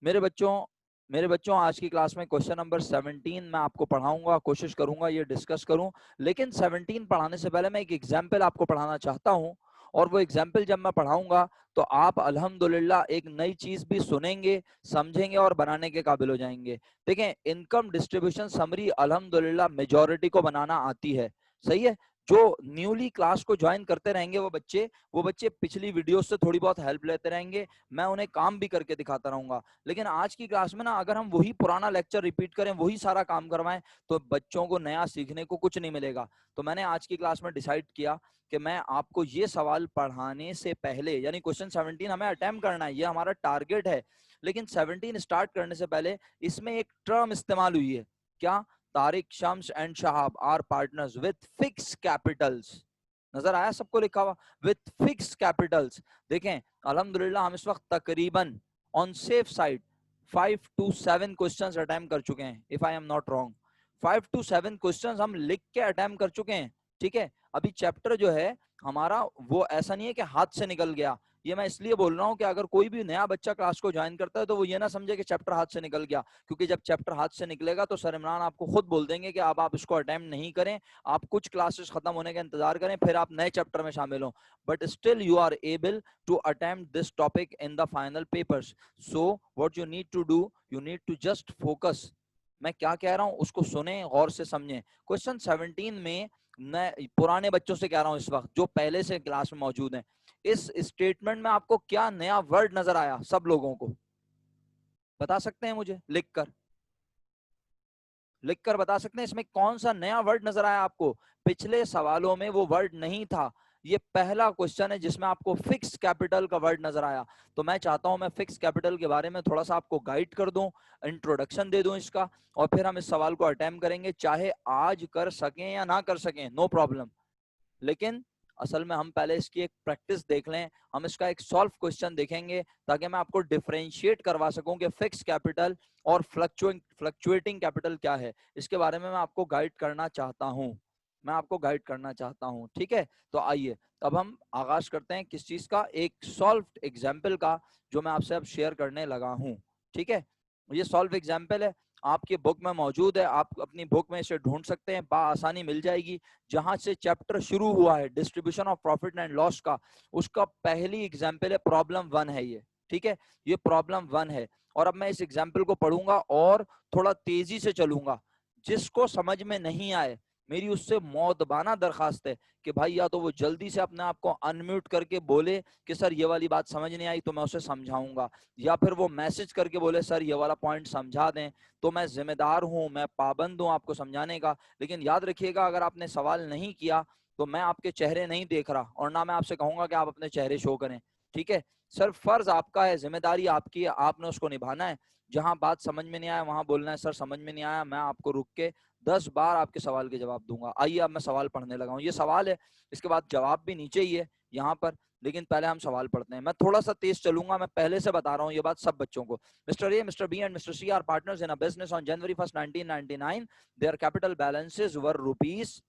मेरे बच्चों आज की क्लास में क्वेश्चन नंबर 17 मैं आपको पढ़ाऊंगा, कोशिश करूंगा ये डिस्कस करूं। लेकिन 17 पढ़ाने से पहले मैं एक एग्जाम्पल आपको पढ़ाना चाहता हूं, और वो एग्जाम्पल जब मैं पढ़ाऊंगा तो आप अल्हम्दुलिल्लाह एक नई चीज भी सुनेंगे, समझेंगे और बनाने के काबिल हो जाएंगे। देखें, इनकम डिस्ट्रीब्यूशन समरी अल्हम्दुलिल्लाह मेजॉरिटी को बनाना आती है, सही है। जो न्यूली क्लास को ज्वाइन करते रहेंगे वो बच्चे पिछली वीडियो से थोड़ी बहुत हेल्प लेते रहेंगे, मैं उन्हें काम भी करके दिखाता रहूंगा। लेकिन आज की क्लास में ना अगर हम वही पुराना लेक्चर रिपीट करें, वही सारा काम करवाएं, तो बच्चों को नया सीखने को कुछ नहीं मिलेगा। तो मैंने आज की क्लास में डिसाइड किया कि मैं आपको ये सवाल पढ़ाने से पहले, यानी क्वेश्चन 17 हमें अटेम्प्ट करना है, ये हमारा टारगेट है। लेकिन 17 स्टार्ट करने से पहले इसमें एक टर्म इस्तेमाल हुई है, क्या? Tariq, Shams and Shahab are partners with fix capitals. नजर आया सबको लिखा हुआ विथ फिक्स कैपिटल्स? देखें, अल्हम्दुलिल्लाह हम इस वक्त तकरीबन on safe side 5 to 7 questions attempt कर चुके हैं, if I am not wrong. 5 to 7 questions हम लिख के अटेम्प्ट कर चुके हैं, ठीक है। अभी चैप्टर जो है हमारा वो ऐसा नहीं है कि हाथ से निकल गया। ये मैं इसलिए बोल रहा हूँ कि अगर कोई भी नया बच्चा क्लास को ज्वाइन करता है तो वो ये ना समझे कि चैप्टर हाथ से निकल गया, क्योंकि जब चैप्टर हाथ से निकलेगा तो सर इमरान आपको खुद बोल देंगे कि अब आप इसको अटेम्प्ट नहीं करें, आप कुछ क्लासेस खत्म होने का इंतजार करें, फिर आप नए चैप्टर में शामिल हो। But still you are able to attempt this topic in the final papers. So what you need to do, you need to just focus. मैं क्या कह रहा हूं उसको सुने, गौर से समझें। क्वेश्चन 17 में मैं पुराने बच्चों से कह रहा हूं इस वक्त, जो पहले से क्लास में मौजूद हैं, इस स्टेटमेंट में आपको क्या नया वर्ड नजर आया? सब लोगों को बता सकते हैं मुझे लिखकर बता सकते हैं इसमें कौन सा नया वर्ड नजर आया आपको? पिछले सवालों में वो वर्ड नहीं था, ये पहला क्वेश्चन है जिसमें आपको फिक्स कैपिटल का वर्ड नजर आया। तो मैं चाहता हूं मैं फिक्स कैपिटल के बारे में थोड़ा सा आपको गाइड कर दूं, इंट्रोडक्शन दे दूं इसका, और फिर हम इस सवाल को अटेम्प्ट करेंगे, चाहे आज कर सकें या ना कर सकें, नो प्रॉब्लम। लेकिन असल में हम पहले इसकी एक प्रैक्टिस देख लें, हम इसका एक सॉल्व क्वेश्चन देखेंगे, ताकि मैं आपको डिफरेंशिएट करवा सकूं कि फिक्स कैपिटल और फ्लक्चुएटिंग कैपिटल क्या है। इसके बारे में मैं आपको गाइड करना चाहता हूं, ठीक है। तो आइए अब हम आगाज करते हैं किस चीज का, एक सॉल्व एग्जाम्पल का, जो मैं आपसे अब शेयर करने लगा हूं, ठीक है। ये सॉल्व एग्जाम्पल है, आपके बुक में मौजूद है, आप अपनी बुक में इसे ढूंढ सकते हैं, आसानी मिल जाएगी। जहां से चैप्टर शुरू हुआ है distribution of profit and loss का, उसका पहली एग्जाम्पल है प्रॉब्लम 1 है ये, ठीक है। ये प्रॉब्लम 1 है, और अब मैं इस एग्जाम्पल को पढ़ूंगा और थोड़ा तेजी से चलूंगा। जिसको समझ में नहीं आए, मेरी उससे मौदबाना दरखास्त है कि भाई या तो वो जल्दी से अपने आप को अनम्यूट करके बोले कि सर ये वाली बात समझ नहीं आई, तो मैं उसे समझाऊंगा, या फिर वो मैसेज करके बोले सर ये वाला पॉइंट समझा दें, तो मैं जिम्मेदार हूं, मैं पाबंद हूं आपको समझाने का। लेकिन याद रखिएगा, अगर आपने सवाल नहीं किया तो मैं आपके चेहरे नहीं देख रहा, और ना मैं आपसे कहूंगा कि आप अपने चेहरे शो करें, ठीक है। सर फर्ज आपका है, जिम्मेदारी आपकी है, आपने उसको निभाना है। जहां बात समझ में नहीं आया वहां बोलना है सर समझ में नहीं आया, मैं आपको रुक के 10 बार आपके सवाल के जवाब दूंगा। आइए अब मैं सवाल पढ़ने लगा हूँ, ये सवाल है, इसके बाद जवाब भी नीचे ही है यहाँ पर, लेकिन पहले हम सवाल पढ़ते हैं। मैं थोड़ा सा तेज चलूंगा, मैं पहले से बता रहा हूँ ये बात सब बच्चों को। Mister A, mister B and mister C are partners in a business on January 1st 1999. Their capital balances were rupees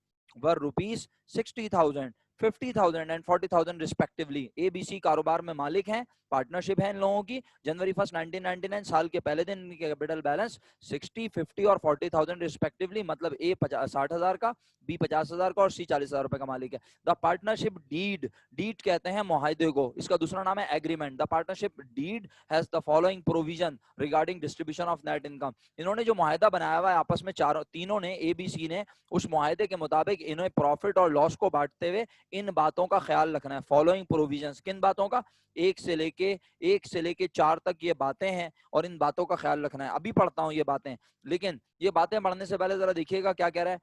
60,000, 50,000 and 40,000 respectively. ABC कारोबार में मालिक हैं, पार्टनरशिप है इन लोगों की। जनवरी 1st 1999 साल के पहले दिन इनके कैपिटल बैलेंस 60, 50 और 40,000 रिस्पेक्टिवली, मतलब ए 60,000 का, बी 50,000 का और सी 40,000 रुपए का मालिक है। द पार्टनरशिप डीड कहते हैं मुआहदे को, इसका दूसरा नाम है agreement. The partnership deed has the following provision regarding distribution of net income. इन्होंने जो मुआहदा बनाया हुआ है आपस में, तीनों ने, ABC ने, उस मुआहदे के मुताबिक इन्हें प्रॉफिट और लॉस को बांटते हुए इन बातों का ख्याल रखना है। फॉलोइंग प्रोविजंस, किन बातों का? एक से लेके 4 तक ये बातें हैं, और इन बातों का ख्याल रखना है। अभी पढ़ता हूं ये बातें, लेकिन ये बातें पढ़ने से पहले जरा देखिएगा क्या कह रहा है।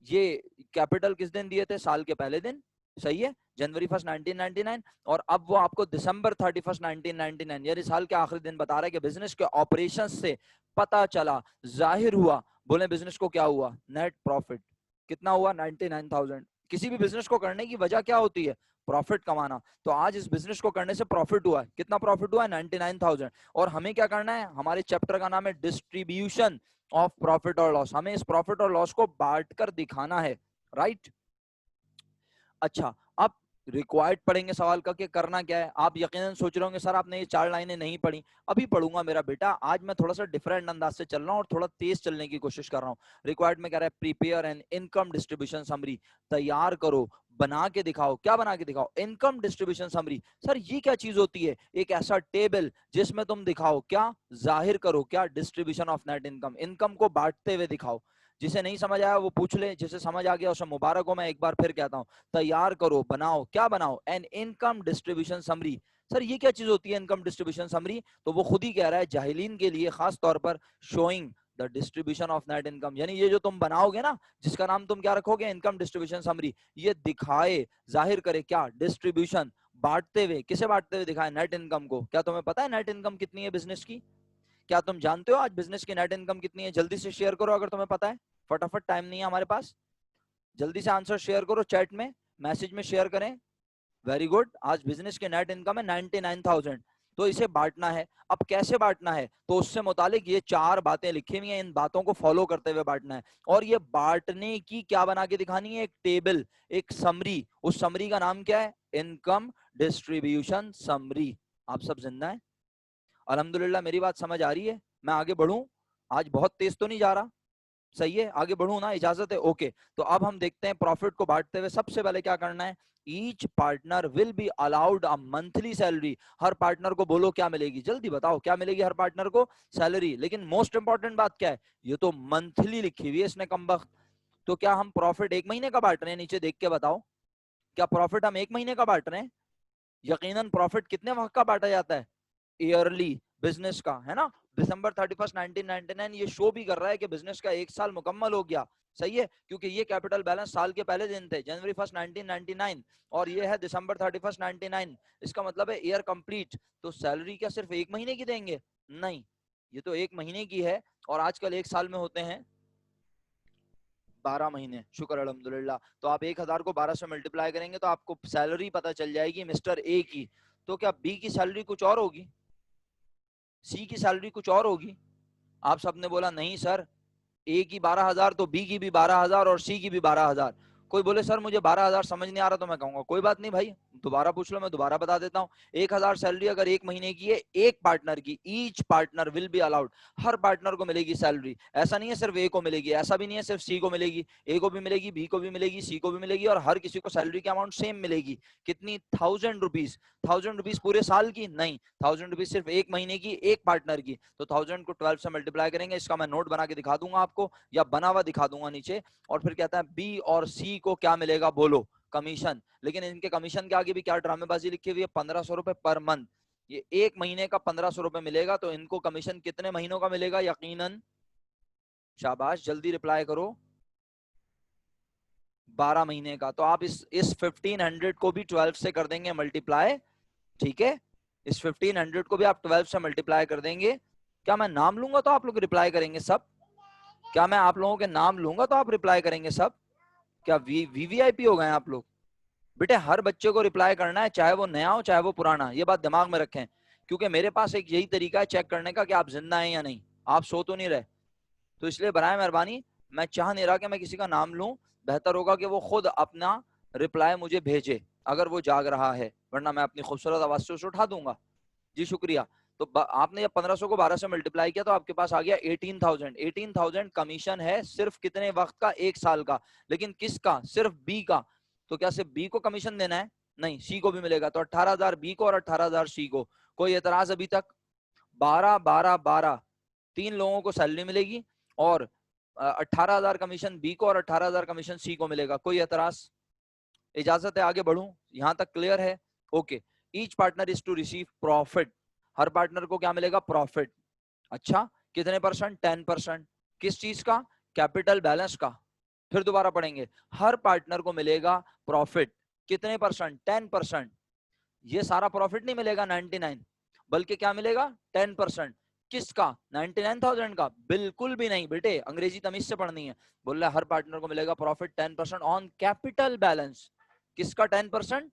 ये कैपिटल किस दिन दिए थे? साल के पहले दिन, सही है, January 1st 1999। और अब वो आपको December 31st 1999 यानी साल के आखिरी दिन बता रहा है कि बिजनेस के ऑपरेशन से पता चला, जाहिर हुआ, बोले बिजनेस को क्या हुआ? नेट प्रॉफिट कितना हुआ? 99,000। किसी भी बिजनेस को करने की वजह क्या होती है? प्रॉफिट कमाना। तो आज इस बिजनेस को करने से प्रॉफिट हुआ है, कितना प्रॉफिट हुआ है? 99,000। और हमें क्या करना है? हमारे चैप्टर का नाम है डिस्ट्रीब्यूशन ऑफ प्रॉफिट और लॉस। हमें इस प्रॉफिट और लॉस को बांट कर दिखाना है, राइट। अच्छा, अब रिक्वायर्ड पढ़ेंगे सवाल का कि करना क्या है। आप यकीनन सोच रहे होंगे सर आपने ये 4 लाइनें नहीं पढ़ी। अभी पढ़ूंगा मेरा बेटा, आज मैं थोड़ा सा डिफरेंट अंदाज से चल रहा हूँ और थोड़ा तेज चलने की कोशिश कर रहा हूँ। रिक्वायर्ड में कह रहा है prepare an income distribution summary, तैयार करो, बना के दिखाओ। क्या बना के दिखाओ? Income distribution summary. सर ये क्या चीज होती है? एक ऐसा टेबल जिसमें तुम दिखाओ क्या, जाहिर करो क्या, distribution of net income, income को बांटते हुए दिखाओ। जिसे नहीं समझ आया वो पूछ ले, जिसे समझ आ गया उसे मुबारक हो। मैं एक बार फिर कहता हूँ, तैयार करो, बनाओ। क्या बनाओ? An income distribution summary. Sir ये क्या चीज होती है इनकम डिस्ट्रीब्यूशन समरी? तो वो खुद ही कह रहा है जाहिलीन के लिए खास तौर पर, showing the distribution of net income, यानी ये जो तुम बनाओगे ना, जिसका नाम तुम क्या रखोगे, इनकम डिस्ट्रीब्यूशन समरी, ये दिखाए, जाहिर करे क्या, डिस्ट्रीब्यूशन, बांटते हुए। किसे बांटते हुए दिखाए? नेट इनकम को। क्या तुम्हें पता है नेट इनकम कितनी है बिजनेस की? क्या तुम जानते हो आज बिजनेस की नेट इनकम कितनी है? जल्दी से शेयर करो अगर तुम्हें पता है, फटाफट, टाइम नहीं है हमारे पास। जल्दी से आंसर शेयर करो चैट में, मैसेज में शेयर करें। Very good. आज बिजनेस की नेट इनकम है 99,000। तो इसे बांटना है। अब कैसे बांटना है? तो उससे मुतालिक ये 4 बातें लिखी हुई हैं, इन बातों को फॉलो करते हुए बांटना है। और ये बांटने की क्या बना के दिखानी है? एक टेबल, एक समरी। उस समरी का नाम क्या है? Income distribution summary. आप सब जिंदा है? अल्हम्दुलिल्लाह। मेरी बात समझ आ रही है? मैं आगे बढ़ूं? आज बहुत तेज तो नहीं जा रहा? सही है, आगे बढ़ू ना? इजाजत है? ओके। तो अब हम देखते हैं प्रॉफिट को बांटते हुए सबसे पहले क्या करना है। Each partner will be allowed a monthly salary. Her partner को बोलो क्या मिलेगी, जल्दी बताओ क्या मिलेगी हर पार्टनर को? सैलरी। लेकिन मोस्ट इंपॉर्टेंट बात क्या है? ये तो मंथली लिखी हुई है इसने कमबख्त। तो क्या हम प्रॉफिट 1 महीने का बांट रहे हैं? नीचे देख के बताओ, क्या प्रॉफिट हम 1 महीने का बांट रहे हैं? यकीनन प्रॉफिट कितने वक्त का बांटा जाता है? ईयरली बिजनेस का, है ना? दिसंबर 31 1999 ये शो भी कर रहा है कि बिजनेस का 1 साल मुकम्मल हो गया। सही है, क्योंकि ये कैपिटल बैलेंस साल के पहले दिन थे, जनवरी 1 1999, और ये है दिसंबर 31 1999। इसका मतलब है ईयर कंप्लीट। तो सैलरी क्या सिर्फ 1 महीने की देंगे? नहीं, ये तो 1 महीने की है, और आजकल 1 साल में होते हैं 12 महीने। शुक्र अल्हम्दुलिल्लाह। तो आप 1000 को 12 से मल्टीप्लाई करेंगे तो आपको सैलरी पता चल जाएगी मिस्टर ए की। तो क्या बी की सैलरी कुछ और होगी? सी की सैलरी कुछ और होगी? आप सबने बोला नहीं सर, ए की 12,000 तो बी की भी 12,000 और सी की भी 12,000। कोई बोले सर मुझे 12,000 समझ नहीं आ रहा, तो मैं कहूंगा कोई बात नहीं भाई, दोबारा पूछ लो, मैं दोबारा बता देता हूँ। 1,000 सैलरी अगर 1 महीने की है एक पार्टनर की, each partner will be allowed, her partner को मिलेगी सैलरी। ऐसा नहीं है सिर्फ ए को मिलेगी, ऐसा भी नहीं है सिर्फ सी को मिलेगी, ए को भी मिलेगी, बी को भी मिलेगी, सी को भी मिलेगी, और हर किसी को सैलरी की अमाउंट सेम मिलेगी। कितनी? 1,000 रुपीज। 1,000 रुपीज पूरे साल की नहीं, 1,000 रुपीज सिर्फ 1 महीने की एक पार्टनर की। तो 1,000 को 12 से मल्टीप्लाई करेंगे, इसका मैं नोट बना के दिखा दूंगा आपको, या बना हुआ दिखा दूंगा नीचे। और फिर कहता है बी और सी को क्या मिलेगा बोलो? कमीशन। लेकिन इनके कमीशन के आगे भी क्या ड्रामेबाजी लिखी हुई है? 1,500 रुपए पर मंथ। ये 1 महीने का 1,500 रुपए मिलेगा, तो इनको कमीशन कितने महीनों का मिलेगा? यकीनन, शाबाश, जल्दी रिप्लाई करो, 12 महीने का। तो आप इस 1,500 को भी 12 से कर देंगे मल्टीप्लाई। ठीक है, इस 1,500 को भी आप 12 से मल्टीप्लाई कर देंगे। क्या मैं नाम लूंगा तो आप लोग रिप्लाई करेंगे सब? क्या मैं आप लोगों के नाम लूंगा तो आप रिप्लाई करेंगे सब? क्या वीवीआईपी हो गए आप लोग? बेटे हर बच्चे को रिप्लाई करना है, चाहे वो नया हो चाहे वो पुराना, ये बात दिमाग में रखें। क्योंकि मेरे पास एक यही तरीका है चेक करने का कि आप जिंदा हैं या नहीं, आप सो तो नहीं रहे। तो इसलिए बराए मेहरबानी, मैं चाह नहीं रहा कि मैं किसी का नाम लूं, बेहतर होगा कि वो खुद अपना रिप्लाई मुझे भेजे अगर वो जाग रहा है, वरना मैं अपनी खूबसूरत आवाज से उसे उठा दूंगा। जी शुक्रिया। तो आपने जब 1,500 को 12 से मल्टीप्लाई किया तो आपके पास आ गया 18,000। 18,000 कमीशन है सिर्फ कितने वक्त का? 1 साल का। लेकिन किसका? सिर्फ बी का। तो क्या सिर्फ बी को कमीशन देना है? नहीं, सी को भी मिलेगा। तो 18,000 बी को और 18,000 सी को। कोई एतराज अभी तक? 12 12 12, 3 लोगों को सैलरी मिलेगी, और 18,000 कमीशन बी को और 18,000 कमीशन सी को मिलेगा। कोई एतराज? इजाजत है आगे बढ़ूं? यहां तक क्लियर है? Okay. Each partner is to receive profit. हर पार्टनर को क्या मिलेगा? प्रॉफिट। अच्छा, कितने परसेंट? 10%। किस चीज का? कैपिटल बैलेंस का। फिर दोबारा पढ़ेंगे, हर पार्टनर को मिलेगा प्रॉफिट। कितने परसेंट? 10%। ये सारा प्रॉफिट नहीं मिलेगा 99, बल्कि क्या मिलेगा? 10%। किसका? 99,000 का? बिल्कुल भी नहीं बेटे, अंग्रेजी तमीज से पढ़नी है। बोल रहा है हर पार्टनर को मिलेगा प्रॉफिट 10% ऑन कैपिटल बैलेंस। किसका 10%?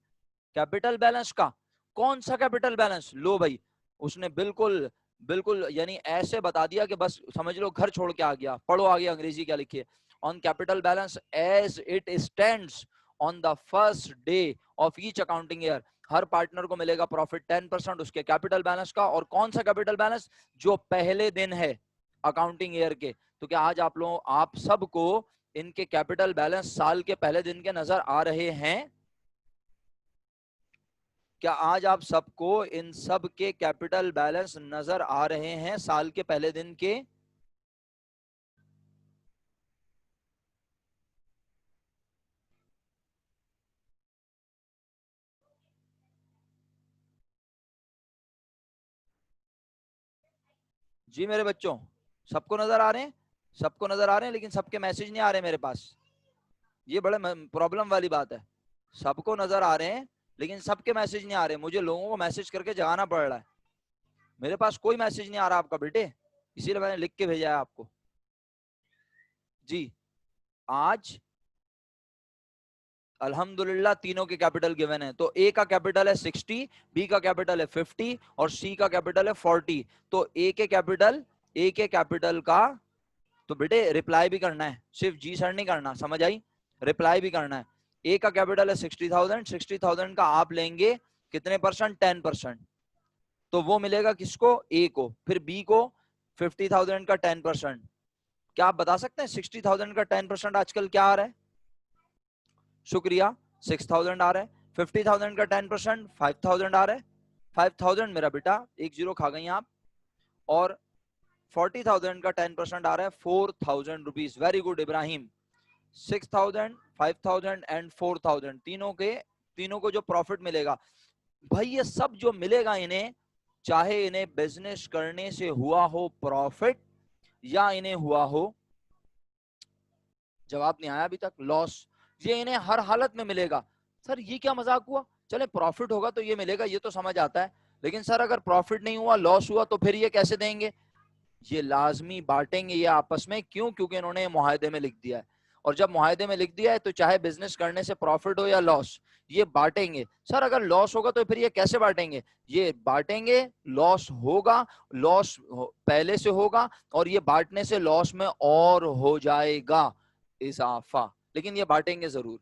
कैपिटल बैलेंस का। कौन सा कैपिटल बैलेंस? लो भाई, उसने बिल्कुल बिल्कुल यानी ऐसे बता दिया कि बस समझ लो घर छोड़ के आ गया। पढ़ो आगे अंग्रेजी क्या लिखी है। On capital balance as it stands on the first day of each accounting year. हर पार्टनर को मिलेगा प्रॉफिट 10% उसके कैपिटल बैलेंस का। और कौन सा कैपिटल बैलेंस? जो पहले दिन है अकाउंटिंग ईयर के। तो क्या आज आप सबको इनके कैपिटल बैलेंस साल के पहले दिन के नजर आ रहे हैं? क्या आज आप सबको इन सब के कैपिटल बैलेंस नजर आ रहे हैं साल के पहले दिन के? जी मेरे बच्चों, सबको नजर आ रहे हैं? सबको नजर आ रहे हैं, लेकिन सबके मैसेज नहीं आ रहे मेरे पास। ये बड़े प्रॉब्लम वाली बात है। सबको नजर आ रहे हैं लेकिन सबके मैसेज नहीं आ रहे। मुझे लोगों को मैसेज करके जगाना पड़ रहा है। मेरे पास कोई मैसेज नहीं आ रहा आपका बेटे, इसीलिए मैंने लिख के भेजा है आपको। जी, आज अल्हम्दुलिल्लाह तीनों के कैपिटल गिवन है। तो ए का कैपिटल है 60, बी का कैपिटल है 50 और सी का कैपिटल है 40। तो ए के कैपिटल का तो बेटे रिप्लाई भी करना है, सिर्फ जी सर नहीं करना, समझ आई? रिप्लाई भी करना है। ए का कैपिटल है 60,000, 60,000 का आप लेंगे कितने परसेंट? 10%। तो वो मिलेगा किसको? ए को। फिर बी को 50,000 का 10%। क्या आप बता सकते हैं 60,000 का 10% आजकल क्या आ रहा है? शुक्रिया, 6,000 आ रहा है। 50,000 का 10% 5,000 आ रहा है। 5,000 मेरा बेटा, एक जीरो खा गई आप। और 40,000 का 10% आ रहा है 4,000 rupees. Very good Ibrahim. 6,000, 5,000 and 4,000 तीनों को जो प्रॉफिट मिलेगा भाई, ये सब जो मिलेगा इन्हें, चाहे इन्हें बिजनेस करने से हुआ हो प्रॉफिट या इन्हें हुआ हो, जवाब नहीं आया अभी तक, लॉस, ये इन्हें हर हालत में मिलेगा। सर ये क्या मजाक हुआ? चले प्रॉफिट होगा तो ये मिलेगा, ये तो समझ आता है। लेकिन सर अगर प्रॉफिट नहीं हुआ, लॉस हुआ, तो फिर ये कैसे देंगे? ये लाजमी बांटेंगे ये आपस में। क्यों? क्योंकि इन्होंने मुआहदे में लिख दिया है। और जब मुआहदे में लिख दिया है तो चाहे बिजनेस करने से प्रॉफिट हो या लॉस, ये बांटेंगे। सर अगर लॉस होगा तो फिर ये कैसे बांटेंगे? ये बांटेंगे, लॉस होगा, पहले से होगा और ये बांटने से लॉस में और हो जाएगा इजाफा, लेकिन ये बांटेंगे जरूर।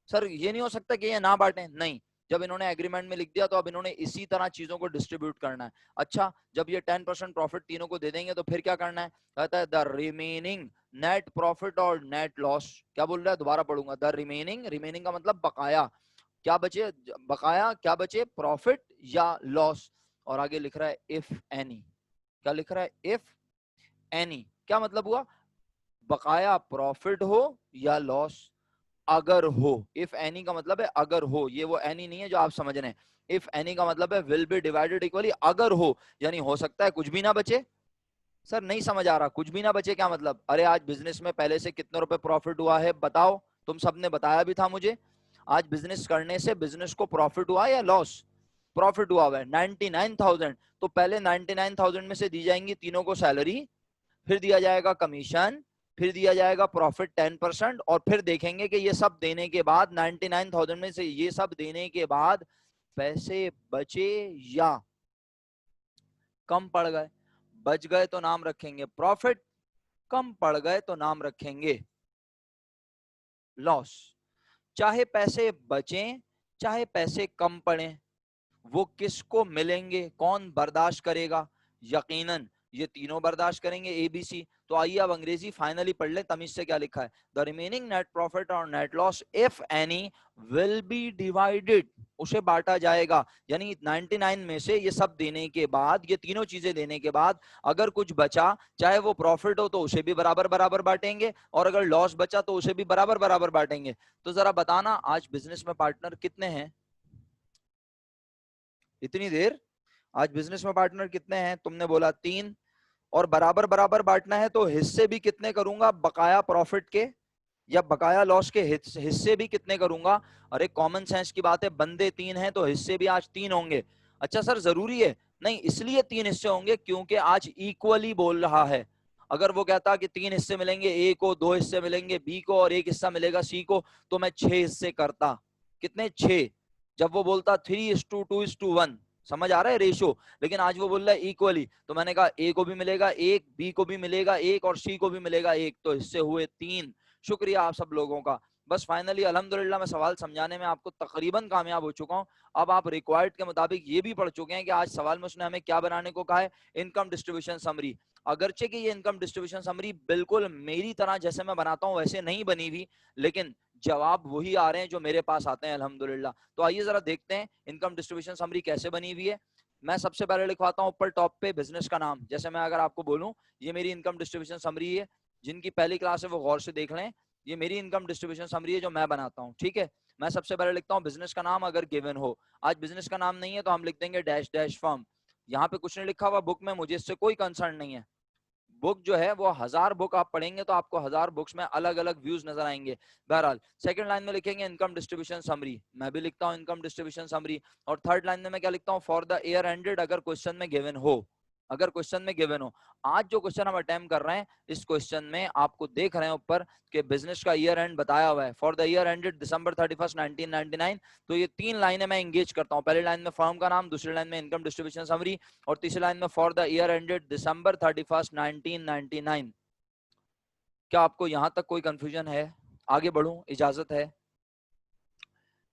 सर ये नहीं हो सकता कि ये ना बांटें? नहीं, जब इन्होंने एग्रीमेंट में लिख दिया तो अब इन्होंने इसी तरह चीजों को डिस्ट्रीब्यूट करना है। अच्छा, जब ये 10% प्रॉफिट तीनों को दे देंगे तो फिर क्या करना है? कहता है द रिमेनिंग नेट प्रॉफिट और नेट लॉस। क्या बोल रहा है? दोबारा पढ़ूंगा। द रिमेनिंग, रिमेनिंग का मतलब बकाया, क्या बचे? बकाया क्या बचे? प्रॉफिट या लॉस। और आगे लिख रहा है इफ एनी। क्या लिख रहा है? If any. क्या मतलब हुआ? बकाया प्रॉफिट हो या लॉस, अगर हो। इफ एनी का मतलब है अगर हो, ये वो एनी नहीं है जो आप समझ रहे हैं। इफ एनी का मतलब है विल बी डिवाइडेड इक्वली, अगर हो, यानी हो सकता है कुछ भी ना बचे। सर नहीं समझ आ रहा, कुछ भी ना बचे क्या मतलब? अरे आज बिजनेस में पहले से कितने रुपए प्रॉफिट हुआ है बताओ? तुम सबने बताया भी था मुझे। आज बिजनेस करने से बिजनेस को प्रॉफिट हुआ या लॉस? प्रॉफिट हुआ है 99,000। तो पहले 99,000 में से दी जाएंगी तीनों को सैलरी, फिर दिया जाएगा कमीशन, फिर दिया जाएगा प्रॉफिट 10%। और फिर देखेंगे कि ये सब देने के बाद 99,000 में से ये सब देने के बाद पैसे बचे या कम पड़ गए। बच गए तो नाम रखेंगे प्रॉफिट, कम पड़ गए तो नाम रखेंगे लॉस। चाहे पैसे बचें चाहे पैसे कम पड़े, वो किसको मिलेंगे? कौन बर्दाश्त करेगा? यकीनन ये तीनों बर्दाश्त करेंगे, एबीसी। तो आइए अब अंग्रेजी फाइनली पढ़ लें तमीज से क्या लिखा है। द रिमेनिंग नेट प्रॉफिट और net loss if any will be divided, उसे बांटा जाएगा। यानी 99 में से ये सब देने के बाद, ये तीनों चीजें देने के बाद अगर कुछ बचा, चाहे वो प्रॉफिट हो तो उसे भी बराबर बराबर बांटेंगे, और अगर लॉस बचा तो उसे भी बराबर बराबर बांटेंगे। तो जरा बताना आज बिजनेस में पार्टनर कितने हैं? इतनी देर, आज बिजनेस में पार्टनर कितने हैं? तुमने बोला 3। और बराबर बराबर बांटना है तो हिस्से भी कितने करूंगा? बकाया प्रॉफिट के या बकाया लॉस के हिस्से भी कितने करूंगा? अरे कॉमन सेंस की बात है, बंदे 3 हैं तो हिस्से भी आज 3 होंगे। अच्छा सर जरूरी है? नहीं, इसलिए 3 हिस्से होंगे क्योंकि आज इक्वली बोल रहा है। अगर वो कहता कि 3 हिस्से मिलेंगे ए को, 2 हिस्से मिलेंगे बी को और 1 हिस्सा मिलेगा सी को, तो मैं 6 हिस्से करता। कितने? 6। जब वो बोलता 3:2:1, समझ आ रहा है रेशो? लेकिन आज वो बोल रहा है इक्वली, तो मैंने कहा ए को भी मिलेगा 1, बी को भी मिलेगा 1 और सी को भी मिलेगा 1, तो हिस्से हुए 3। शुक्रिया आप सब लोगों का। बस फाइनली अल्हम्दुलिल्लाह मैं सवाल समझाने में आपको तकरीबन कामयाब हो चुका हूँ। अब आप रिक्वायर्ड के मुताबिक ये भी पढ़ चुके हैं कि आज सवाल में उसने हमें क्या बनाने को कहा है, इनकम डिस्ट्रीब्यूशन समरी। अगरचे कि ये इनकम डिस्ट्रीब्यूशन समरी बिल्कुल मेरी तरह जैसे मैं बनाता हूँ वैसे नहीं बनी हुई, लेकिन जवाब वही आ रहे हैं जो मेरे पास आते हैं अल्हम्दुलिल्लाह। तो आइए जरा देखते हैं इनकम डिस्ट्रीब्यूशन समरी कैसे बनी हुई है। मैं सबसे पहले लिखवाता हूँ ऊपर टॉप पे बिजनेस का नाम। जैसे मैं अगर आपको बोलूं ये मेरी इनकम डिस्ट्रीब्यूशन समरी है, जिनकी पहली क्लास है वो गौर से देख लें, ये मेरी इनकम डिस्ट्रीब्यूशन समरी है जो मैं बनाता हूँ। ठीक है, मैं सबसे पहले लिखता हूँ बिजनेस का नाम अगर गिवन हो। आज बिजनेस का नाम नहीं है तो हम लिख देंगे डैश डैश फर्म। यहाँ पे कुछ नहीं लिखा हुआ बुक में, मुझे इससे कोई कंसर्न नहीं है। बुक जो है वो 1000 बुक आप पढ़ेंगे तो आपको 1000 बुक्स में अलग अलग व्यूज नजर आएंगे। बहरहाल सेकंड लाइन में लिखेंगे इनकम डिस्ट्रीब्यूशन समरी, मैं भी लिखता हूँ इनकम डिस्ट्रीब्यूशन समरी। और थर्ड लाइन में मैं क्या लिखता हूँ, फॉर द ईयर एंडेड अगर क्वेश्चन में गिवन हो, अगर क्वेश्चन में गिवन हो। आज जो क्वेश्चन हम अटेम्प्ट कर रहे हैं इस क्वेश्चन में आपको देख रहे हैं ऊपर कि बिजनेस का ईयर एंड बताया हुआ है, for the year ended December 31, 1999। तो ये तीन लाइनें मैं एंगेज करता हूँ। पहली लाइन में फर्म का नाम, दूसरी लाइन में इनकम डिस्ट्रीब्यूशन समरी, और तीसरी लाइन में for the year ended December 31, 1999। क्या आपको यहां तक कोई कंफ्यूजन है? आगे बढ़ूं, इजाजत है?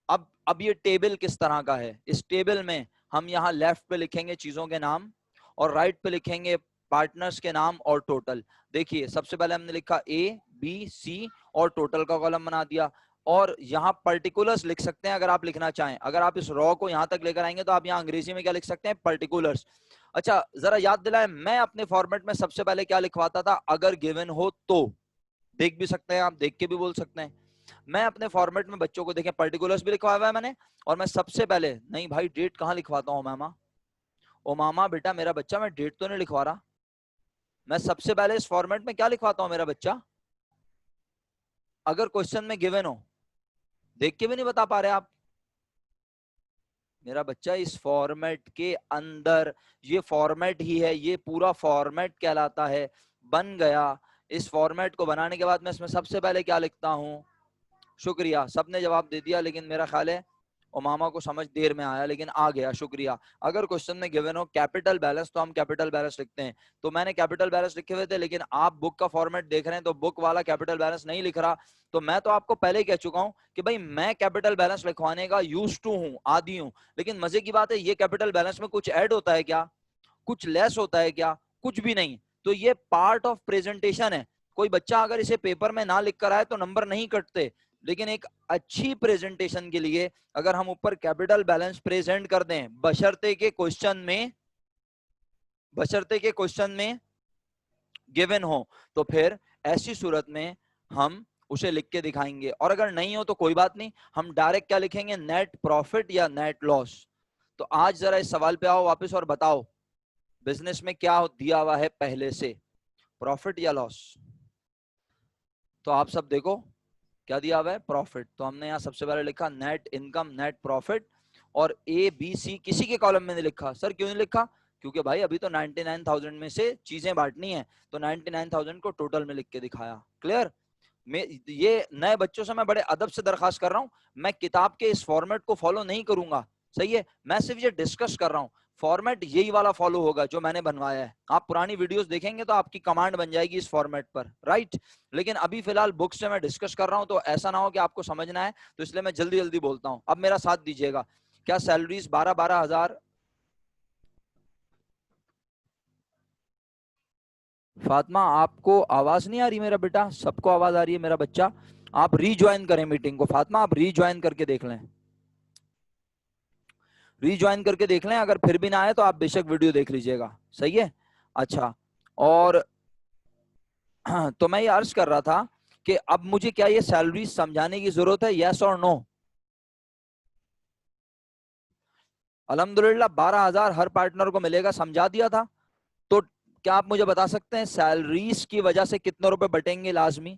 अब ये टेबल किस तरह का है, इस टेबल में हम यहाँ लेफ्ट पे लिखेंगे चीजों के नाम और राइट पे लिखेंगे पार्टनर्स के नाम और टोटल। देखिए सबसे पहले हमने लिखा ए बी सी और टोटल का कॉलम बना दिया। और यहाँ पर्टिकुलर्स लिख सकते हैं अगर आप लिखना चाहें। अगर आप इस रॉ को यहाँ तक लेकर आएंगे तो आप यहाँ अंग्रेजी में क्या लिख सकते हैं, पर्टिकुलर्स। अच्छा जरा याद दिलाएं, मैं अपने फॉर्मेट में सबसे पहले क्या लिखवाता था, अगर गिवन हो तो। देख भी सकते हैं आप, देख के भी बोल सकते हैं। मैं अपने फॉर्मेट में बच्चों को देखें पर्टिकुलर्स भी लिखवाया हुआ है मैंने, और मैं सबसे पहले, नहीं भाई डेट कहाँ लिखवाता हूँ मामा, ओ मामा बेटा मेरा बच्चा मैं डेट तो नहीं लिखवा रहा। मैं सबसे पहले इस फॉर्मेट में क्या लिखवाता हूँ, मेरा बच्चा अगर क्वेश्चन में गिवन हो। देख के भी नहीं बता पा रहे आप, मेरा बच्चा इस फॉर्मेट के अंदर, ये फॉर्मेट ही है, ये पूरा फॉर्मेट कहलाता है, बन गया। इस फॉर्मेट को बनाने के बाद मैं इसमें सबसे पहले क्या लिखता हूँ, शुक्रिया, सबने जवाब दे दिया, लेकिन मेरा ख्याल है और मामा को समझ देर में आया लेकिन आ गया, शुक्रिया। अगर क्वेश्चन में गिवन हो कैपिटल बैलेंस तो हम कैपिटल बैलेंस लिखते हैं। तो मैंने कैपिटल बैलेंस लिखे हुए थे, लेकिन आप बुक का फॉर्मेट देख रहे हैं तो बुक वाला कैपिटल बैलेंस नहीं लिख रहा। तो मैं तो आपको पहले ही कह चुका हूं कि भाई मैं कैपिटल बैलेंस लिखवाने का यूज टू हूं, आदी हूं। लेकिन मजे की बात है ये कैपिटल बैलेंस में कुछ ऐड होता है क्या, कुछ लेस होता है क्या, कुछ भी नहीं। तो ये पार्ट ऑफ प्रेजेंटेशन है। कोई बच्चा अगर इसे पेपर में ना लिख कर आए तो नंबर नहीं कटते, लेकिन एक अच्छी प्रेजेंटेशन के लिए अगर हम ऊपर कैपिटल बैलेंस प्रेजेंट कर दें बशर्ते के क्वेश्चन में गिवन हो, तो फिर ऐसी सूरत में हम उसे लिख के दिखाएंगे। और अगर नहीं हो तो कोई बात नहीं, हम डायरेक्ट क्या लिखेंगे, नेट प्रॉफिट या नेट लॉस। तो आज जरा इस सवाल पे आओ वापस और बताओ बिजनेस में क्या दिया हुआ है पहले से, प्रॉफिट या लॉस। तो आप सब देखो क्या दिया हुआ है, प्रॉफिट। तो हमने यहाँ सबसे पहले लिखा नेट इनकम नेट प्रॉफिट, और ए बी सी किसी के कॉलम में नहीं लिखा। सर क्यों नहीं लिखा, क्योंकि भाई अभी तो 99,000 में से चीजें बांटनी है, तो 99,000 को टोटल में लिख के दिखाया। क्लियर? मैं ये नए बच्चों से मैं बड़े अदब से दरखास्त कर रहा हूँ, मैं किताब के इस फॉर्मेट को फॉलो नहीं करूंगा, सही है, मैं सिर्फ ये डिस्कस कर रहा हूँ। फॉर्मेट यही वाला फॉलो होगा जो मैंने बनवाया है। आप पुरानी वीडियोस देखेंगे तो आपकी कमांड बन जाएगी इस फॉर्मेट पर, राइट। लेकिन अभी फिलहाल बुक से मैं डिस्कस कर रहा हूं तो ऐसा ना हो कि आपको समझना है, तो इसलिए मैं जल्दी जल्दी बोलता हूं। अब मेरा साथ दीजिएगा। क्या सैलरीज 12-12 हजार? फातिमा आपको आवाज नहीं आ रही मेरा बेटा? सबको आवाज आ रही है मेरा बच्चा? आप रीज्वाइन करें मीटिंग को, फातिमा आप रीज्वाइन करके देख लें, रीज्वाइन करके देख लें। अगर फिर भी ना आए तो आप बेशक वीडियो देख लीजिएगा, सही है। अच्छा, और तो मैं ये अर्ज कर रहा था कि अब मुझे क्या ये सैलरी समझाने की जरूरत है, यस और नो? अल्हम्दुलिल्लाह 12,000 हर पार्टनर को मिलेगा, समझा दिया था। तो क्या आप मुझे बता सकते हैं सैलरीज की वजह से कितने रुपए बटेंगे लाजमी?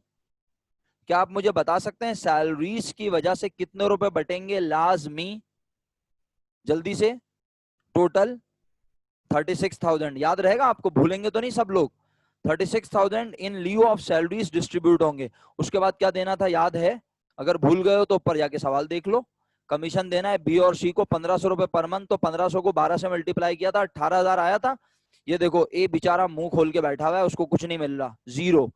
क्या आप मुझे बता सकते हैं सैलरीज की वजह से कितने रुपए बटेंगे लाजमी? जल्दी से। टोटल 36,000 याद रहेगा आपको, भूलेंगे तो नहीं सब लोग। 36,000 इन लीव ऑफ सैलरीज डिस्ट्रीब्यूट होंगे। उसके बाद क्या देना था याद है? अगर भूल गए हो तो ऊपर जाके सवाल देख लो। कमीशन देना है बी और सी को 1,500 रुपए पर मंथ, तो 1,500 को 12 से मल्टीप्लाई किया था, 18,000 आया था। ये देखो ए बेचारा मुंह खोल के बैठा हुआ है, उसको कुछ नहीं मिल रहा, जीरो।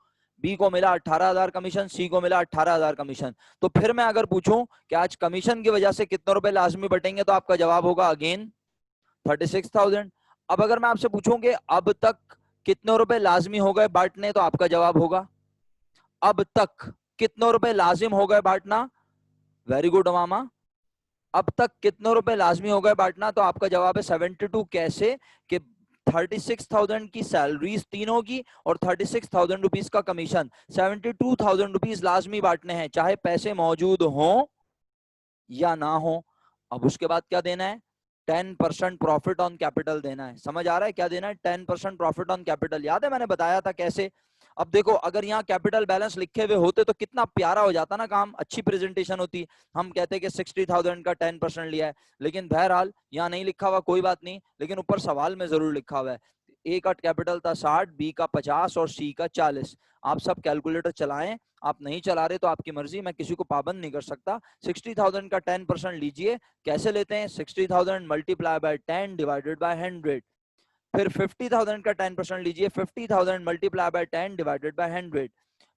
बी को मिला 18,000 कमीशन, सी को मिला 18,000 कमीशन। तो फिर मैं अगर पूछूं कि आज कमीशन की वजह से कितने रुपए लाजमी बटेंगे, तो आपका जवाब होगा अगेन 36,000। अब अगर मैं आपसे पूछूं कि अब तक कितने रुपए लाजमी हो गए बांटने, तो आपका जवाब होगा अब तक कितने रुपए लाजिम हो गए बांटना। वेरी गुड अमामा। अब तक कितने रुपए लाजमी हो गए बांटना, तो आपका जवाब है 72। कैसे कि 36,000 की सैलरीज तीनों की और 36,000 रुपीज का कमीशन, 72,000 रुपीज लाजमी बांटने हैं, चाहे पैसे मौजूद हो या ना हो। अब उसके बाद क्या देना है, 10% प्रॉफिट ऑन कैपिटल देना है। समझ आ रहा है क्या देना है, 10% प्रॉफिट ऑन कैपिटल। याद है मैंने बताया था कैसे। अब देखो अगर यहाँ कैपिटल बैलेंस लिखे हुए होते तो कितना प्यारा हो जाता ना काम, अच्छी प्रेजेंटेशन होती। हम कहते कि 60,000 का 10% लिया है, लेकिन बहरहाल यहाँ नहीं लिखा हुआ, कोई बात नहीं, लेकिन ऊपर सवाल में जरूर लिखा हुआ है। ए का कैपिटल था 60, बी का 50 और सी का 40। आप सब कैलकुलेटर चलाएं, आप नहीं चला रहे तो आपकी मर्जी, मैं किसी को पाबंद नहीं कर सकता। 60,000 का 10% लीजिए। कैसे लेते हैं, 60,000 मल्टीप्लाई बाय 10 डिवाइडेड बाय 100। फिर 50,000 का 10% लीजिए, 50,000 मल्टीप्लाई बाय 10 डिवाइडेड बाय 100।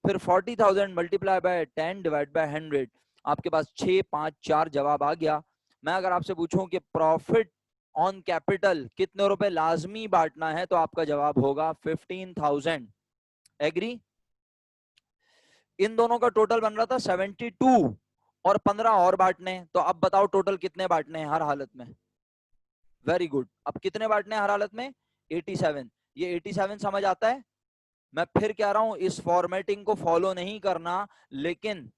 फिर 40,000 मल्टीप्लाई बाय 10 डिवाइड बाय 100। आपके पास 6, 5, 4 जवाब आ गया। मैं अगर आपसे पूछूं कि प्रॉफिट ऑन कैपिटल कितने रुपए लाजमी बांटना है, तो आपका जवाब होगा 15,000। एग्री। इन दोनों का टोटल बन रहा था 72 और 15 और बांटने, तो अब बताओ टोटल कितने बांटने हैं हर हालत में। Very good. अब कितने बांटने हैं हर हालत में, 87। ये 87 समझ आता है। मैं फिर कह रहा हूं इस फॉर्मेटिंग को फॉलो नहीं करना, लेकिन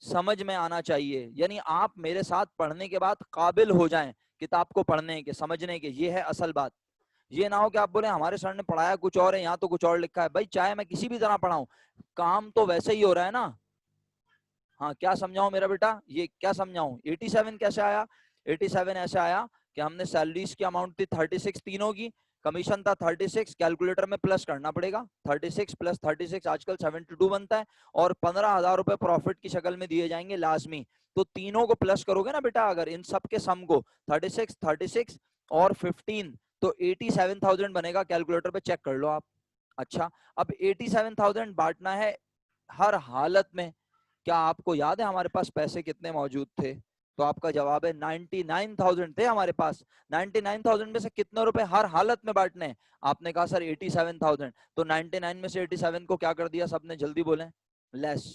समझ में आना चाहिए। यानी आप मेरे साथ पढ़ने के बाद काबिल हो जाएं किताब को पढ़ने के, समझने के। ये है असल बात। ये ना हो कि आप बोले हमारे सर ने पढ़ाया कुछ और है, यहाँ तो कुछ और लिखा है। भाई चाहे मैं किसी भी तरह पढ़ाऊं, काम तो वैसे ही हो रहा है ना। हाँ क्या समझाऊं मेरा बेटा, ये क्या समझाऊं। 87 कैसे आया, 87 ऐसे आया कि हमने सैलरीज की अमाउंट थी 36 तीनों की, कमीशन था 36, कैलकुलेटर में प्लस करना पड़ेगा, 36 प्लस 36 आजकल 72 बनता है, और 15,000 रुपए प्रॉफिट की शक्ल में दिए जाएंगे लाजमी। तो तीनों को प्लस करोगे ना बेटा, अगर इन सब के सम को 36 36 और 15, तो 87,000 बनेगा। कैलकुलेटर पे चेक कर लो आप। अच्छा, अब 87,000 बांटना है हर हालत में। क्या आपको याद है हमारे पास पैसे कितने मौजूद थे, तो आपका जवाब है 99,000 थे हमारे पास। 99,000 में से कितने रुपए हर हालत में बांटने हैं, आपने कहा सर 87,000, तो 99 में से 87 को क्या कर दिया सबने, जल्दी बोले, लेस।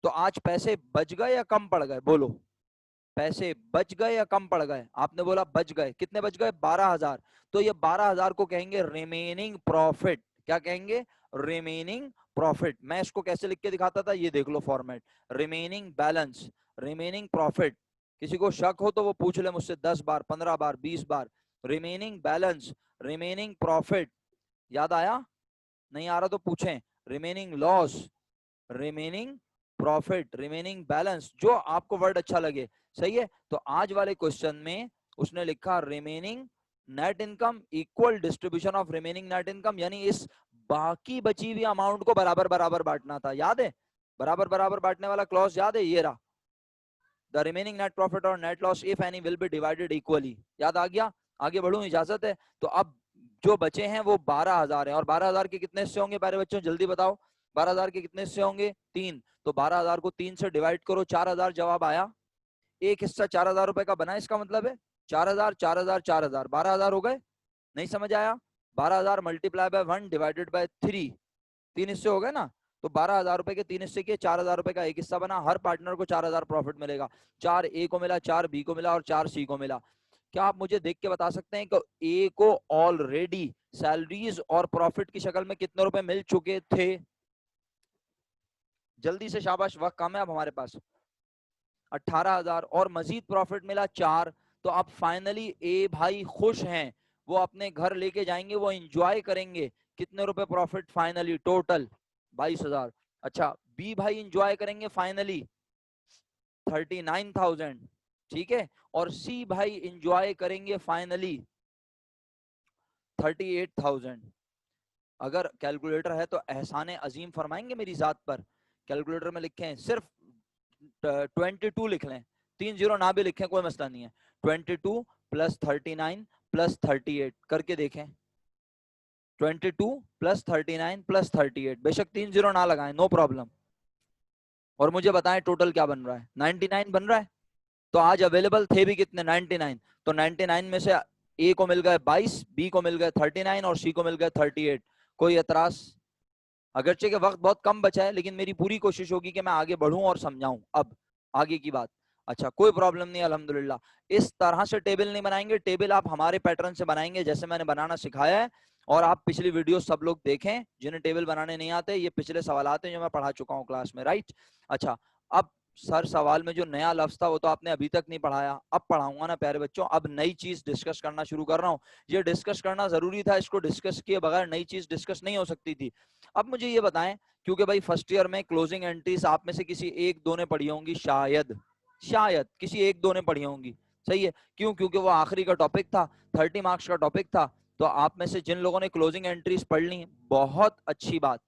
तो आज पैसे बच गए या कम पड़ गए, बोलो। पैसे बच गए या कम पड़ गए, आपने बोला बच गए। कितने बच गए, 12,000। तो ये 12,000 को कहेंगे रिमेनिंग प्रॉफिट। क्या कहेंगे, रिमेनिंग प्रॉफिट। मैं इसको कैसे लिख के दिखाता था, ये देख लो format, remaining balance, remaining profit. किसी को शक हो तो वो पूछ ले मुझसे 10 बार, 15 बार, 20 बार। Remaining balance, remaining profit. याद आया, नहीं आ रहा तो पूछें। Remaining loss, remaining profit, remaining balance, जो आपको वर्ड अच्छा लगे। सही है। तो आज वाले क्वेश्चन में उसने लिखा remaining net income equal distribution of remaining net income, यानी इस बाकी बची हुई अमाउंट को बराबर बराबर बांटना था। याद है, बराबर बराबर बांटने वाला क्लॉज याद है, ये रहा, द रिमेनिंग नेट प्रॉफिट और net loss if any will be divided equally. याद आ गया। आगे बढ़ूं, इजाजत है। तो अब जो बचे हैं वो 12,000 है, और 12,000 के कितने हिस्से होंगे प्यारे बच्चों, जल्दी बताओ। 12,000 के कितने हिस्से होंगे, 3। तो 12,000 को 3 से डिवाइड करो, 4,000 जवाब आया। एक हिस्सा 4,000 रुपए का बना, इसका मतलब है 4,000 4,000 4,000, 12,000 हो गए। नहीं समझ आया, 12,000 मल्टीप्लाई बाय 1 डिवाइडेड बाय 3, 3 हिस्से हो गए ना। तो 12,000 रुपए के 3 हिस्से किए, 4,000 रुपए का एक हिस्सा बना। हर पार्टनर को 4,000 प्रॉफिट मिलेगा। 4 ए को मिला, 4 बी को मिला और 4 सी को मिला। क्या आप मुझे देख के बता सकते हैं कि ए को ऑलरेडी सैलरीज और प्रॉफिट की शक्ल में कितने रुपए मिल चुके थे, जल्दी से, शाबाश, वक्त कम है अब हमारे पास। 18,000 और मजीद प्रॉफिट मिला 4। तो अब फाइनली ए भाई खुश हैं, वो अपने घर लेके जाएंगे, वो एंजॉय करेंगे। कितने रुपए प्रॉफिट फाइनली, टोटल 22,000। अच्छा, बी भाई एंजॉय करेंगे फाइनली 39,000, ठीक है। और सी भाई एंजॉय करेंगे फाइनली 38,000। अगर कैलकुलेटर है तो एहसान अजीम फरमाएंगे मेरी जात पर। कैलकुलेटर में लिखें, सिर्फ 22 लिख लें, 3 0 ना भी लिखें कोई मसला नहीं है। 22 प्लस 39 प्लस 38 करके देखें। 22 प्लस 39 प्लस 38, बेशक 3 जीरो ना लगाएं, नो प्रॉब्लम। और मुझे बताएं टोटल क्या बन रहा है, 99 बन रहा है। तो आज अवेलेबल थे भी कितने, 99। तो 99 में से ए को मिल गए 22, बी को मिल गए 39 और सी को मिल गए 38। कोई एतराज? अगरचे के वक्त बहुत कम बचा है, लेकिन मेरी पूरी कोशिश होगी कि मैं आगे बढ़ूं और समझाऊं अब आगे की बात। अच्छा, कोई प्रॉब्लम नहीं, अल्हम्दुलिल्लाह। इस तरह से टेबल नहीं बनाएंगे, टेबल आप हमारे पैटर्न से बनाएंगे जैसे मैंने बनाना सिखाया है। और आप पिछली वीडियो सब लोग देखें, जिन्हें टेबल बनाने नहीं आते, ये पिछले सवाल आते हैं जो मैं पढ़ा चुका हूँ क्लास में, राइट। अच्छा, अब सर सवाल में जो नया लफ्ज था वो तो आपने अभी तक नहीं पढ़ाया, अब पढ़ाऊंगा ना प्यारे बच्चों। अब नई चीज डिस्कस करना शुरू कर रहा हूँ। ये डिस्कस करना जरूरी था, इसको डिस्कस किए बगैर नई चीज डिस्कस नहीं हो सकती थी। अब मुझे ये बताएं, क्योंकि भाई फर्स्ट ईयर में क्लोजिंग एंट्रीज आप में से किसी एक दो ने पढ़ी होंगी, शायद शायद किसी एक दो ने पढ़ी होंगी, सही है। क्यों? क्योंकि वो आखिरी का टॉपिक था, 30 मार्क्स का टॉपिक था। तो आप में से जिन लोगों ने क्लोजिंग एंट्रीज पढ़ ली, बहुत अच्छी बात।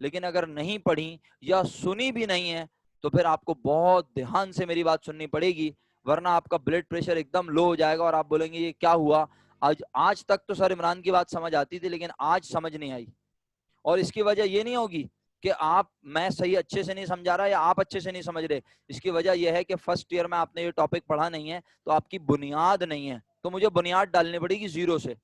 लेकिन अगर नहीं पढ़ी या सुनी भी नहीं है तो फिर आपको बहुत ध्यान से मेरी बात सुननी पड़ेगी, वरना आपका ब्लड प्रेशर एकदम लो हो जाएगा और आप बोलेंगे ये क्या हुआ। आज तक तो सर इमरान की बात समझ आती थी, लेकिन आज समझ नहीं आई। और इसकी वजह ये नहीं होगी कि आप, मैं सही अच्छे से नहीं समझा रहा या आप अच्छे से नहीं समझ रहे। इसकी वजह यह है कि फर्स्ट ईयर में आपने ये टॉपिक पढ़ा नहीं है, तो आपकी बुनियाद नहीं है, तो मुझे बुनियाद डालनी पड़ेगी जीरो से।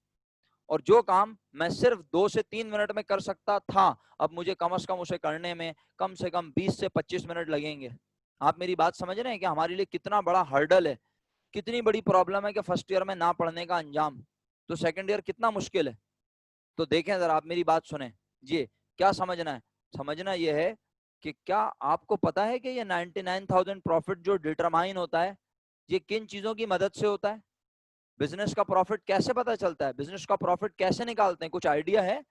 और जो काम मैं सिर्फ 2 से 3 मिनट में कर सकता था, अब मुझे कम से कम उसे करने में कम से कम 20 से 25 मिनट लगेंगे। आप मेरी बात समझ रहे हैं कि हमारे लिए कितना बड़ा हर्डल है, कितनी बड़ी प्रॉब्लम है कि फर्स्ट ईयर में ना पढ़ने का अंजाम, तो सेकंड ईयर कितना मुश्किल है। तो देखें जरा, आप मेरी बात सुने। ये क्या समझना है? समझना यह है कि क्या आपको पता है कि ये 99,000 प्रॉफिट जो डिटरमाइन होता है, ये किन चीजों की मदद से होता है? बिजनेस का प्रॉफिट कैसे पता चलता है, बिजनेस का प्रॉफिट कैसे निकालते हैं, कुछ आइडिया है?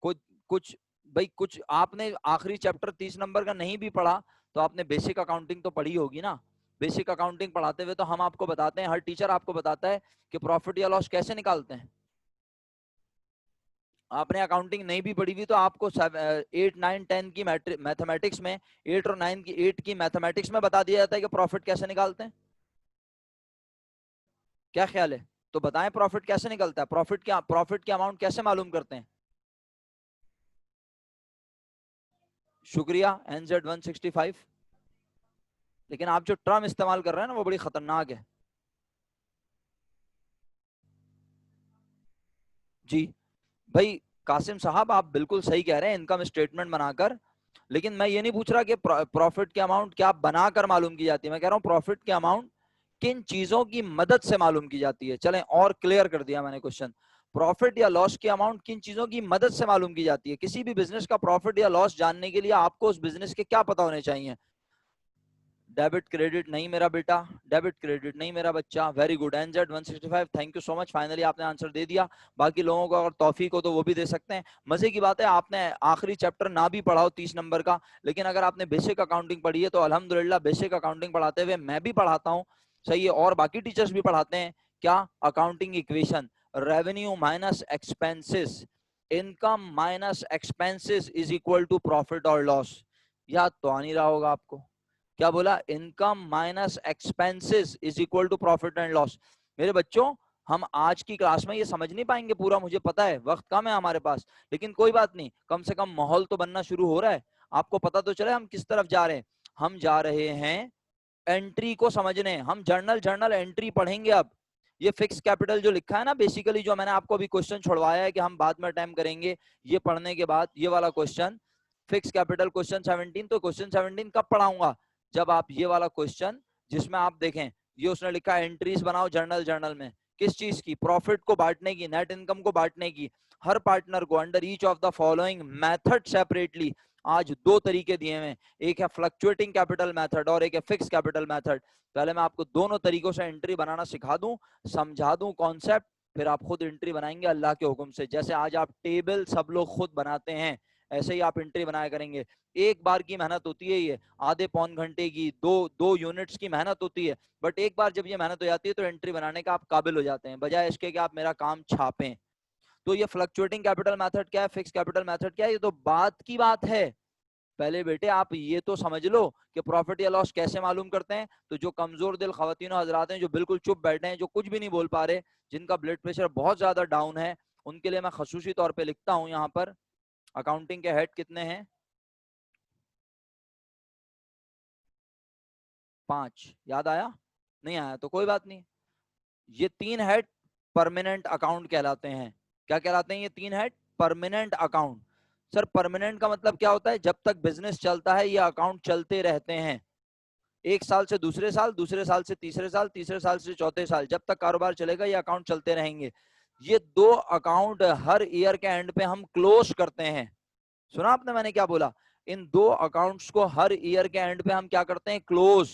कुछ कुछ भाई, कुछ आपने आखिरी चैप्टर 30 नंबर का नहीं भी पढ़ा तो आपने बेसिक अकाउंटिंग तो पढ़ी होगी ना। बेसिक अकाउंटिंग पढ़ाते हुए तो हम आपको बताते हैं, हर टीचर आपको बताता है कि प्रॉफिट या लॉस कैसे निकालते हैं। आपने अकाउंटिंग नहीं भी पढ़ी हुई तो आपको 8 9 10 की मैथमेटिक्स में, 8 और 9 की 8 की मैथमेटिक्स में बता दिया जाता है कि प्रॉफिट कैसे निकालते हैं। क्या ख्याल है? तो बताएं प्रॉफिट कैसे निकलता है, प्रॉफिट की अमाउंट कैसे मालूम करते हैं? शुक्रिया NZ 165। लेकिन आप जो टर्म इस्तेमाल कर रहे हैं ना वो बड़ी खतरनाक है जी। भाई कासिम साहब, आप बिल्कुल सही कह रहे हैं, इनकम स्टेटमेंट बनाकर। लेकिन मैं ये नहीं पूछ रहा कि प्रॉफिट की अमाउंट क्या बनाकर मालूम की जाती है, मैं कह रहा हूं प्रॉफिट की अमाउंट किन चीजों की मदद से मालूम की जाती है। चलें और क्लियर कर दिया मैंने क्वेश्चन। प्रॉफिट या लॉस की अमाउंट किन चीजों की मदद से मालूम की जाती है? किसी भी बिजनेस का प्रॉफिट या लॉस जानने के लिए आपको उस बिजनेस के क्या पता होने चाहिए? डेबिट क्रेडिट नहीं मेरा बेटा, डेबिट क्रेडिट नहीं मेरा बच्चा। Very good NZ 165, thank you so much, finally आपने आंसर दे दिया। बाकी लोगों को अगर तौफीक हो तो वो भी दे सकते हैं। मजे की बात है, आपने आखिरी चैप्टर ना भी पढ़ा हो 30 नंबर का, लेकिन अगर आपने बेसिक अकाउंटिंग पढ़ी है तो अल्हम्दुलिल्लाह, बेसिक अकाउंटिंग पढ़ाते हुए मैं भी पढ़ाता हूँ, सही है, और बाकी टीचर्स भी पढ़ाते हैं। क्या? Accounting equation, revenue minus expenses, income minus expenses is equal to profit और लॉस। याद तो आ नहीं रहा होगा आपको। क्या बोला? Income minus expenses is equal to profit and loss. मेरे बच्चों, हम आज की क्लास में ये समझ नहीं पाएंगे पूरा, मुझे पता है वक्त कम है हमारे पास, लेकिन कोई बात नहीं, कम से कम माहौल तो बनना शुरू हो रहा है। आपको पता तो चले हम किस तरफ जा रहे हैं। हम जा रहे हैं एंट्री को समझने, हम जर्नल जर्नल एंट्री पढ़ेंगे अब। ये फिक्स कैपिटल जो लिखा है ना, बेसिकली जो मैंने आपको अभी क्वेश्चन छोड़वाया है कि हम बाद में अटेम्प्ट करेंगे, ये पढ़ने के बाद ये वाला क्वेश्चन, फिक्स कैपिटल क्वेश्चन 17, तो क्वेश्चन 17 कब पढ़ाऊंगा? जब आप ये वाला क्वेश्चन, जिसमें आप देखें ये उसने लिखा है एंट्रीज बनाओ जर्नल जर्नल में, किस चीज की? प्रॉफिट को बांटने की, नेट इनकम को बांटने की। हर पार्टनर को under each of the following method separately, आज दो तरीके दिए हुए हैं, एक है फ्लक्चुएटिंग कैपिटल मेथड और एक है फिक्स कैपिटल मेथड। पहले मैं आपको दोनों तरीकों से एंट्री बनाना सिखा दूं, समझा दूं कॉन्सेप्ट, फिर आप खुद एंट्री बनाएंगे अल्लाह के हुक्म से। जैसे आज आप टेबल सब लोग खुद बनाते हैं, ऐसे ही आप एंट्री बनाया करेंगे। एक बार की मेहनत होती है ये, आधे पौन घंटे की, दो यूनिट्स की मेहनत होती है, बट एक बार जब ये मेहनत हो जाती है तो एंट्री बनाने का आप काबिल हो जाते हैं, बजाय इसके कि आप मेरा काम छापें। तो ये फ्लक्चुएटिंग कैपिटल मेथड क्या है, फिक्स कैपिटल मेथड क्या है, ये तो बात की बात है। पहले बेटे आप ये तो समझ लो कि प्रॉफिट या लॉस कैसे मालूम करते हैं। तो जो कमजोर दिल खवातीन हजरात हैं, जो बिल्कुल चुप बैठे हैं, जो कुछ भी नहीं बोल पा रहे, जिनका ब्लड प्रेशर बहुत ज्यादा डाउन है, उनके लिए मैं खसूसी तौर पे लिखता हूं यहाँ पर अकाउंटिंग के हेड कितने हैं, 5। याद आया? नहीं आया तो कोई बात नहीं। ये 3 हेड परमानेंट अकाउंट कहलाते हैं। क्या कहलाते हैं ये 3 head? Permanent account. Sir permanent का मतलब क्या होता है? जब तक बिजनेस चलता है ये अकाउंट चलते रहते हैं, 1 साल से दूसरे साल, दूसरे साल से तीसरे साल, तीसरे साल से चौथे साल, जब तक कारोबार चलेगा ये अकाउंट चलते रहेंगे। ये 2 अकाउंट हर ईयर के एंड पे हम क्लोज करते हैं। सुना आपने मैंने क्या बोला? इन 2 अकाउंट्स को हर ईयर के एंड पे हम क्या करते हैं? क्लोज।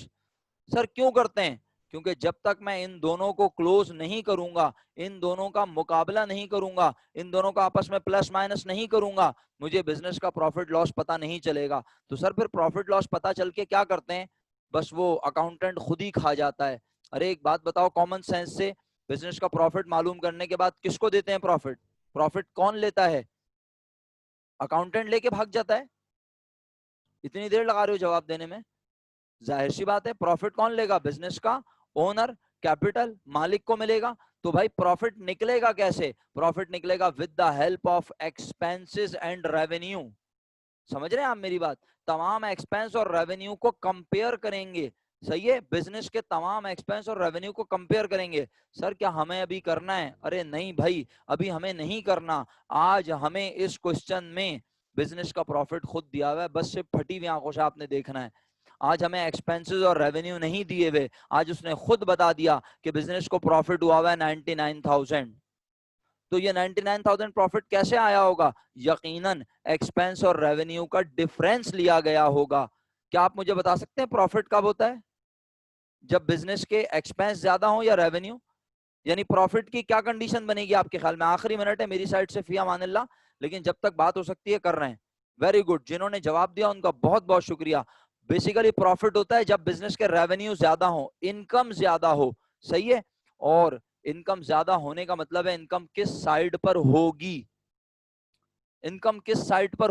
सर क्यों करते हैं? क्योंकि जब तक मैं इन दोनों को क्लोज नहीं करूंगा, इन दोनों का मुकाबला नहीं करूंगा, इन दोनों का आपस में प्लस माइनस नहीं करूंगा, मुझे बिजनेस का प्रॉफिट लॉस पता नहीं चलेगा। तो सर फिर प्रॉफिट लॉस पता चल के क्या करते हैं? बस वो अकाउंटेंट खुद ही खा जाता है। अरे एक बात बताओ, कॉमन सेंस से बिजनेस का प्रॉफिट मालूम करने के बाद किसको देते हैं प्रॉफिट? प्रॉफिट कौन लेता है? अकाउंटेंट लेके भाग जाता है। इतनी देर लगा रहे हो जवाब देने में? जाहिर सी बात है, प्रॉफिट कौन लेगा? बिजनेस का ओनर, कैपिटल मालिक को मिलेगा। तो भाई प्रॉफिट निकलेगा कैसे? प्रॉफिट निकलेगा with the help of expenses and revenue. समझ रहे हैं आप मेरी बात? तमाम एक्सपेंस और रेवेन्यू को कंपेयर करेंगे। सही है, बिजनेस के तमाम एक्सपेंस और रेवेन्यू को कंपेयर करेंगे। सर क्या हमें अभी करना है? अरे नहीं भाई, अभी हमें नहीं करना। आज हमें इस क्वेश्चन में बिजनेस का प्रॉफिट खुद दिया हुआ है, बस सिर्फ फटी हुई आंखों से आपने देखना है। आज हमें एक्सपेंसेस और रेवेन्यू नहीं दिए हुए, आज उसने खुद बता दिया कि बिजनेस को प्रॉफिट हुआ हुआ है 99,000। तो ये 99,000 प्रॉफिट कैसे आया होगा? यकीनन एक्सपेंस और रेवेन्यू का डिफरेंस लिया गया होगा। क्या आप मुझे बता सकते हैं प्रॉफिट कब होता है? जब बिजनेस के एक्सपेंस ज्यादा हो या रेवेन्यू? यानी प्रॉफिट की क्या कंडीशन बनेगी आपके ख्याल में? आखिरी मिनट है मेरी साइड से, फिया मानिल्लाह, लेकिन जब तक बात हो सकती है कर रहे हैं। वेरी गुड, जिन्होंने जवाब दिया उनका बहुत बहुत शुक्रिया। बेसिकली प्रॉफिट होता है जब बिजनेस के रेवेन्यू ज्यादा हो, इनकम ज्यादा हो। सही है, और इनकम ज्यादा होने का मतलब है इनकम किस साइड पर होगी, इनकम किस साइड पर